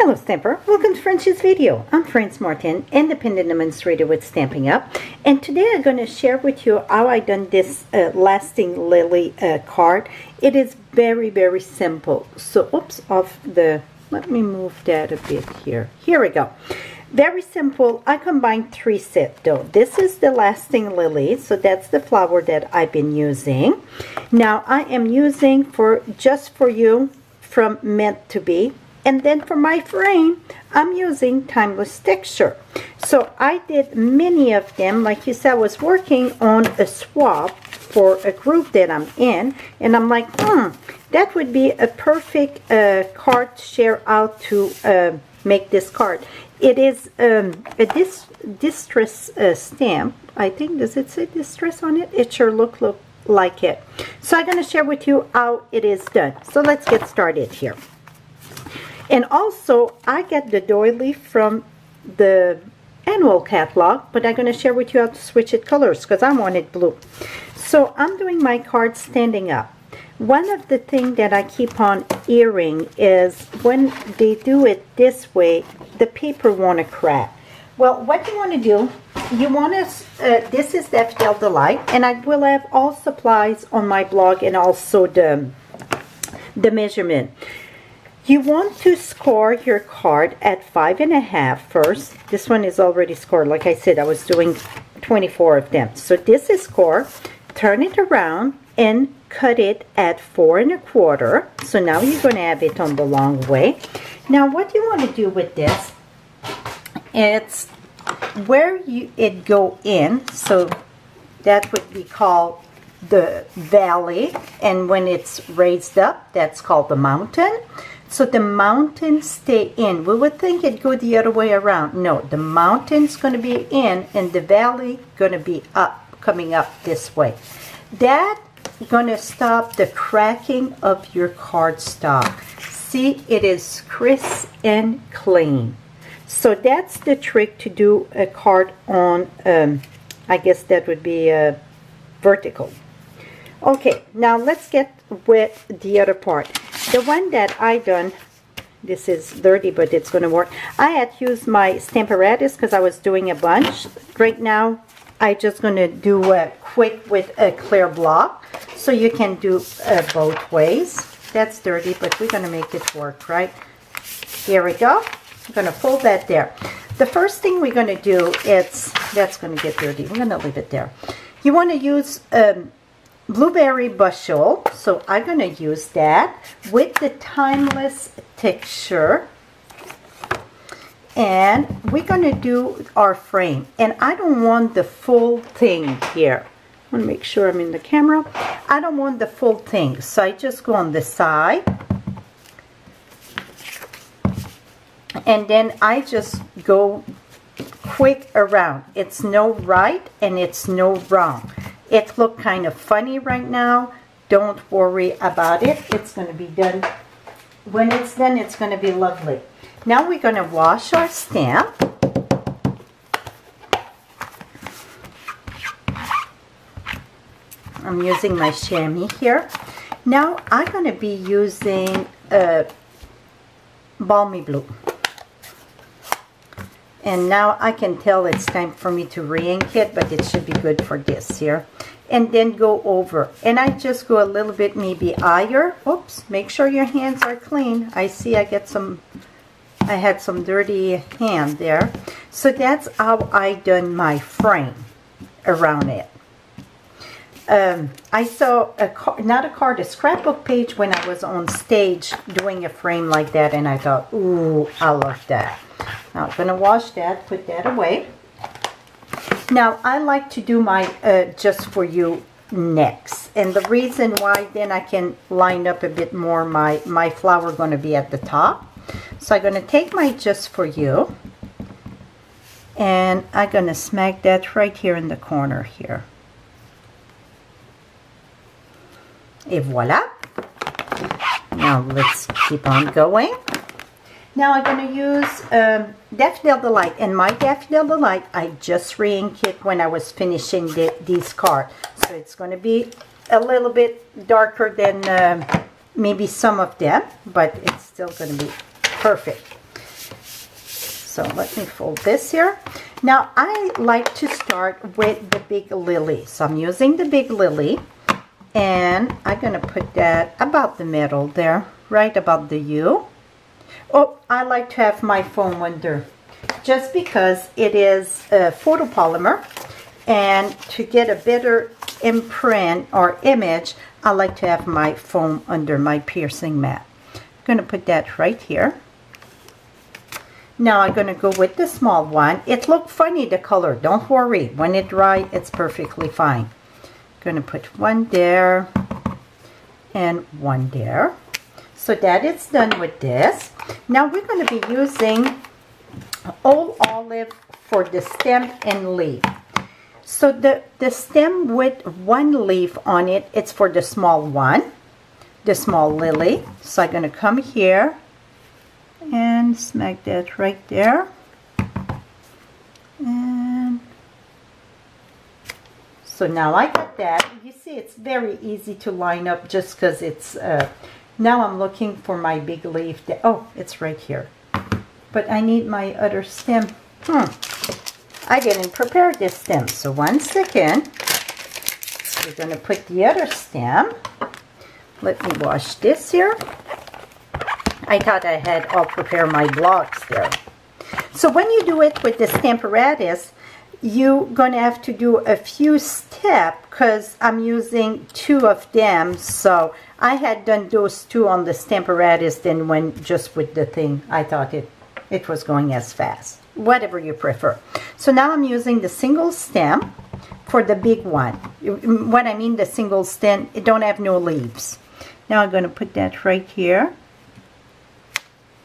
Hello Stamper, welcome to Frenchie's video. I'm Frances Martin, independent administrator with Stampin' Up, and today I'm going to share with you how I done this lasting lily card. It is very simple. So let me move that a bit here. Here we go. Very simple. I combined 3 sets though. This is the lasting lily, so that's the flower that I've been using. Now I am using for Just For You from Meant to Be. And then for my frame, I'm using Timeless Texture. So I did many of them. Like you said, I was working on a swap for a group that I'm in. And I'm like, that would be a perfect card to share out to make this card. It is a distress stamp. I think, does it say distress on it? It sure look like it. So I'm going to share with you how it is done. So let's get started here. And also, I get the doily from the annual catalog, but I'm going to share with you how to switch it colors because I want it blue. So I'm doing my card standing up. One of the things that I keep on hearing is when they do it this way, the paper want to crack. Well, what you want to do, you want to, this is Daffodil Delight, and I will have all supplies on my blog and also the measurement. You want to score your card at 5.5 first. This one is already scored. Like I said, I was doing 24 of them. So this is score. Turn it around and cut it at 4 1/4. So now you're going to have it on the long way. Now what you want to do with this, it's where it go in. So that would be called the valley. And when it's raised up, that's called the mountain. So the mountains stay in. We would think it'd go the other way around. No, the mountain's going to be in and the valley going to be up, coming up this way. That's going to stop the cracking of your cardstock. See, it is crisp and clean. So that's the trick to do a card on, I guess that would be vertical. Okay, now let's get with the other part. The one that I done, this is dirty, but it's going to work. I had used my Stamparatus because I was doing a bunch. Right now, I just going to do a quick with a clear block. So you can do both ways. That's dirty, but we're going to make it work, right? Here we go. I'm going to pull that there. The first thing we're going to do is, that's going to get dirty. We're going to leave it there. You want to use blueberry bushel, so I'm going to use that with the Timeless Texture, and we're going to do our frame. And I don't want the full thing here. I want to make sure I'm in the camera. I don't want the full thing, so I just go on the side, and then I just go quick around. It's no right and it's no wrong. It look kind of funny right now. Don't worry about it. It's going to be done. When it's done, it's going to be lovely. Now we're going to wash our stamp. I'm using my chamois here. Now I'm going to be using Balmy Blue. And now I can tell it's time for me to re-ink it, but it should be good for this here. And then go over. And I just go a little bit maybe higher. Oops, make sure your hands are clean. I see I had some dirty hand there. So that's how I done my frame around it. I saw a scrapbook page when I was on stage doing a frame like that, and I thought, ooh, I love that. Now I'm going to wash that, put that away. Now I like to do my Just For You next, and the reason why, then I can line up a bit more my flower going to be at the top. So I'm going to take my Just For You, and I'm going to smack that right here in the corner here. Et voila. Now let's keep on going. Now I'm going to use Daffodil Delight, and my Daffodil Delight, I just re-inked it when I was finishing these cards. So it's going to be a little bit darker than maybe some of them, but it's still going to be perfect. So let me fold this here. Now I like to start with the big lily. So I'm using the big lily, and I'm going to put that about the middle there, right above the U. Oh, I like to have my foam under, just because it is a photopolymer, and to get a better imprint or image, I like to have my foam under my piercing mat. I'm going to put that right here. Now I'm going to go with the small one. It looked funny, the color. Don't worry. When it dries, it's perfectly fine. I'm going to put one there and one there. So that is done with this. Now we're going to be using old olive for the stem and leaf. So the stem with one leaf on it, it's for the small one, the small lily. So I'm going to come here and smack that right there, and so now I got that. You see, it's very easy to line up just because it's now I'm looking for my big leaf. Oh, it's right here, but I need my other stem. I didn't prepare this stem, so 1 second. We're going to put the other stem. Let me wash this here. I thought I had all prepared my blocks there. So when you do it with the Stamparatus, you're going to have to do a few steps because I'm using 2 of them. So I had done those 2 on the Stamparatus, then went just with the thing. I thought it was going as fast. Whatever you prefer. So now I'm using the single stem for the big one. What I mean, the single stem, it don't have no leaves. Now I'm going to put that right here.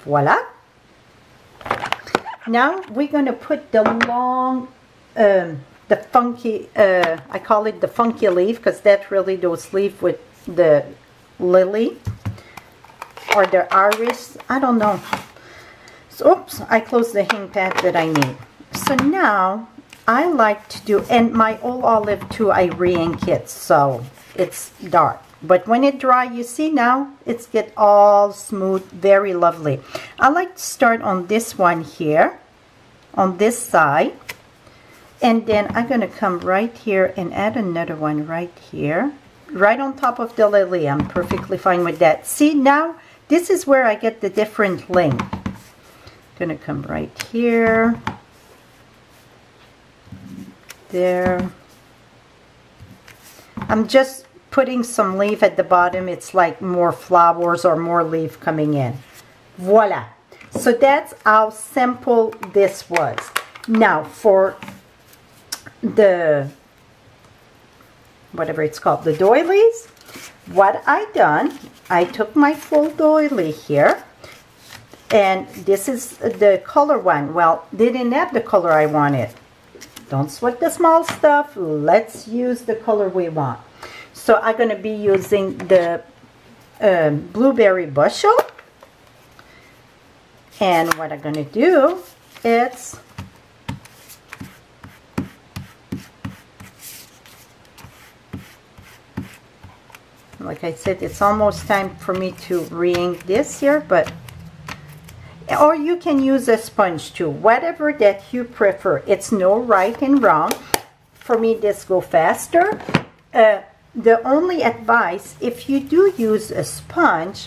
Voila. Now we're going to put the long, the funky, I call it the funky leaf, because that's really those leaves with the lily or the iris. I don't know. So, oops, I closed the hang pad that I need. So now I like to do, and my old olive too, I re-ink it, so it's dark. But when it dry, you see now, it's get all smooth, very lovely. I like to start on this one here, on this side. And then I'm going to come right here and add another one right here. Right on top of the lily. I'm perfectly fine with that. See, now, this is where I get the different length. I'm going to come right here. There. I'm just putting some leaf at the bottom. It's like more flowers or more leaf coming in. Voila. So that's how simple this was. Now for the, whatever it's called, the doilies, what I done, I took my full doily here, and this is the color one. Well, they didn't have the color I wanted. Don't sweat the small stuff. Let's use the color we want. So I'm going to be using the blueberry bushel. And what I'm going to do is like I said, it's almost time for me to re-ink this here, but or you can use a sponge too, whatever that you prefer. It's no right and wrong. For me, this go faster. The only advice, if you do use a sponge,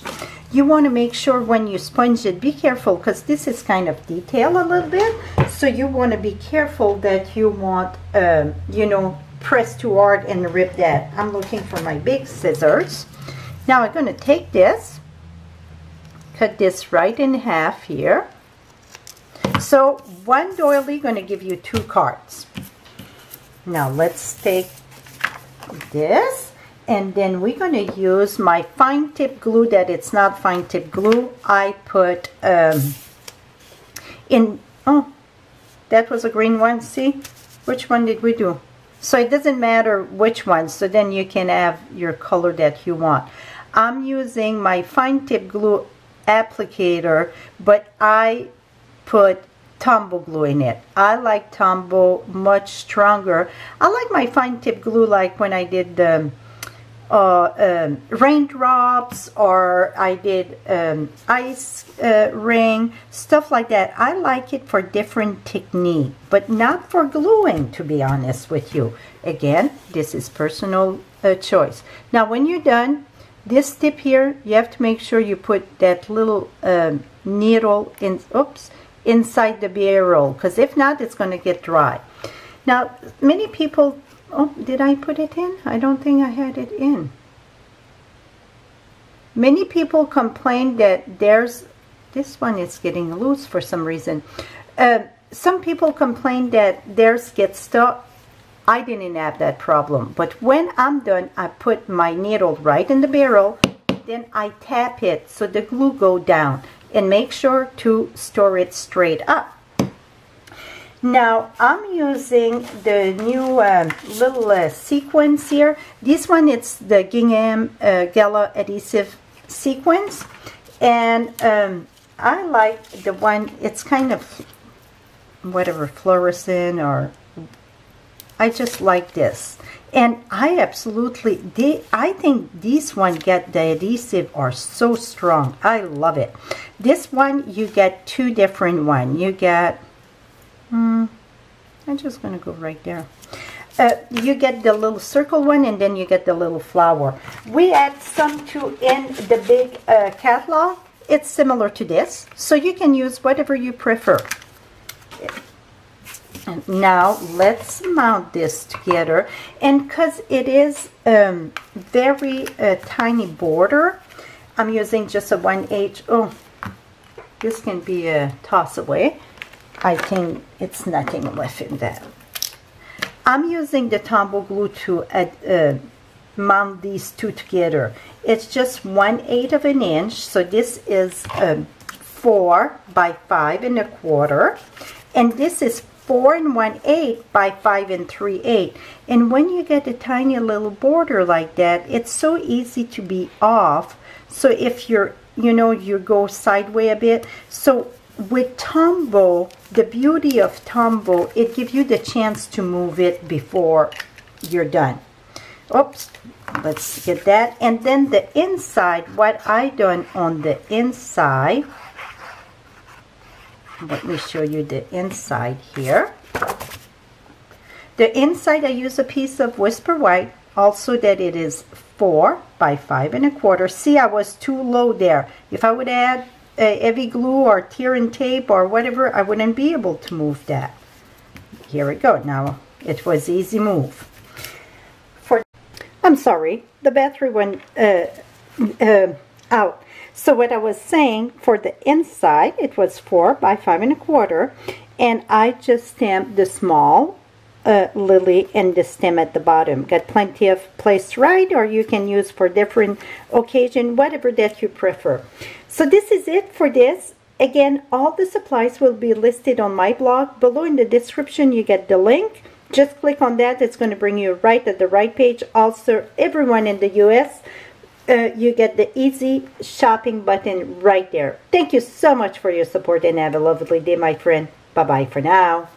you want to make sure when you sponge it, be careful, because this is kind of detailed a little bit. So you want to be careful that you want, you know, press too hard and rip that. I'm looking for my big scissors. Now I'm going to take this, cut this right in half here. So one doily going to give you 2 cards. Now let's take this, and then we're going to use my fine tip glue that it's not fine tip glue. I put in, oh, that was a green one. See, which one did we do? So it doesn't matter which one, so then you can have your color that you want. I'm using my fine tip glue applicator, but I put Tombow glue in it. I like Tombow much stronger. I like my fine tip glue like when I did the raindrops, or I did ice ring, stuff like that. I like it for different technique, but not for gluing, to be honest with you. Again, this is personal choice. Now when you're done, this tip here, you have to make sure you put that little needle in, inside the barrel, because if not, it's going to get dry. Now many people, oh, did I put it in? I don't think I had it in. Many people complain that this one is getting loose for some reason. Some people complain that theirs gets stuck. I didn't have that problem, but when I'm done, I put my needle right in the barrel, then I tap it so the glue go down, and make sure to store it straight up. Now I'm using the new little sequins here. This one, it's the gingham gala adhesive sequins, and I like the one, it's kind of whatever, fluorescent, or I just like this. And I absolutely, I think these one get the adhesive are so strong. I love it. This one, you get two different one. You get, I'm just gonna go right there. You get the little circle one, and then you get the little flower. We add some too in the big catalog. It's similar to this, so you can use whatever you prefer. And now let's mount this together, and because it is very tiny border, I'm using just a 1/8. Oh, this can be a toss away. I think it's nothing left in that. I'm using the Tombow glue to mount these two together. It's just 1/8 of an inch, so this is 4 by 5 1/4, and this is 4 1/8 by 5 3/8. And when you get a tiny little border like that, it's so easy to be off. So if you're, you go sideways a bit. So with Tombow, the beauty of Tombow, it gives you the chance to move it before you're done. Oops, let's get that. And then the inside, what I done on the inside, let me show you the inside here. The inside, I use a piece of Whisper White, also that it is 4 by 5 1/4. See, I was too low there. If I would add heavy glue or tear and tape or whatever, I wouldn't be able to move that. Here we go. Now it was easy move. I'm sorry, the battery went out. So what I was saying, for the inside, it was 4 by 5 1/4, and I just stamped the small lily and the stem at the bottom. Got plenty of place, right? Or you can use for different occasion, whatever that you prefer. So this is it for this. Again, all the supplies will be listed on my blog. Below in the description, you get the link. Just click on that. It's going to bring you right at the right page. Also, everyone in the US, you get the easy shopping button right there. Thank you so much for your support, and have a lovely day, my friend. Bye-bye for now.